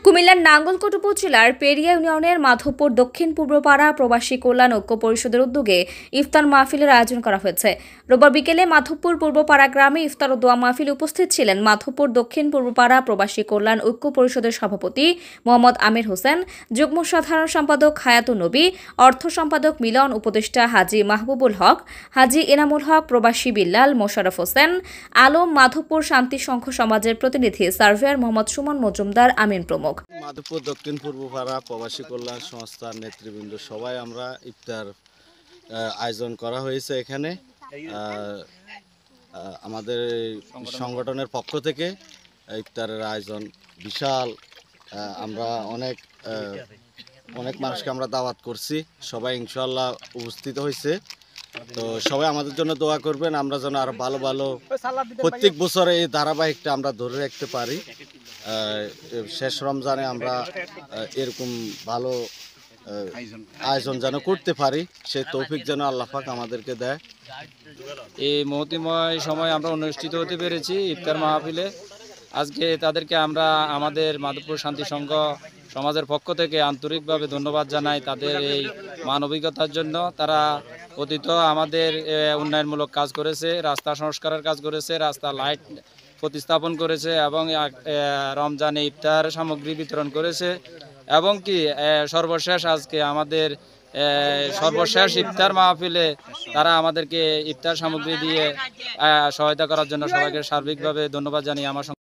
কুমিল্লার নাঙ্গলকোট উপজেলার পেরিয়া ইউনিয়নের মাধবপুর দক্ষিণ পূর্বপাড়া প্রবাসী কল্যাণ ঐক্য পরিষদের উদ্যোগে ইফতার মাহফিলের আয়োজন করা হয়েছে। রোববার বিকেলে মাধবপুর পূর্বপাড়া গ্রামে ইফতার ও দোয়া মাহফিল উপস্থিত ছিলেন মাধবপুর দক্ষিণ পূর্বপাড়া প্রবাসী কল্যাণ ঐক্য পরিষদের সভাপতি মোহাম্মদ আমির হোসেন, যুগ্ম সাধারণ সম্পাদক হায়াতুন নবী, অর্থ সম্পাদক মিলন, উপদেষ্টা হাজী মাহবুবুল হক, হাজী এনামুল হক, প্রবাসী বিল্লাল, মোশাররফ হোসেন আলম, মাধবপুর শান্তি সংঘ সমাজের প্রতিনিধি সার্ভেয়ার মোহাম্মদ সুমন মজুমদার, আমিন প্রমুখ। মাধবপুর দক্ষিণ পূর্বপাড়া প্রবাসী কল্যাণ সংস্থার নেতৃবৃন্দ সবাই আমরা ইফতার আয়োজন করা হয়েছে। এখানে আমাদের সংগঠনের পক্ষ থেকে ইফতারের আয়োজন বিশাল। আমরা অনেক মানুষকে আমরা দাওয়াত করছি, সবাই ইনশাআল্লাহ উপস্থিত হয়েছে। তো সবাই আমাদের জন্য দোয়া করবেন, আমরা যেন আরো ভালো ভালো প্রত্যেক বছরে এই ধারাবাহিকটা আমরা ধরে রাখতে পারি। শেষ রমজানে আমরা এরকম ভালো আয়োজন যেন করতে পারি, সেই তৌফিক যেন আল্লাহ পাক আমাদেরকে দেয়। এই মহতিময় সময় আমরা অনুষ্ঠিত হতে পেরেছি ইফতার মাহফিলে। আজকে তাদেরকে আমরা আমাদের মাধবপুর শান্তি সংঘ সমাজের পক্ষ থেকে আন্তরিকভাবে ধন্যবাদ জানাই তাদের এই মানবিকতার জন্য। তারা অতীত আমাদের উন্নয়নমূলক কাজ করেছে, রাস্তা সংস্কারের কাজ করেছে, রাস্তা লাইট প্রতিস্থাপন করেছে এবং রমজানে ইফতার সামগ্রী বিতরণ করেছে এবং কি সর্বশেষ আজকে আমাদের সর্বশেষ ইফতার মাহফিলে তারা আমাদেরকে ইফতার সামগ্রী দিয়ে সহায়তা করার জন্য সবাইকে সার্বিকভাবে ধন্যবাদ জানিয়ে আমার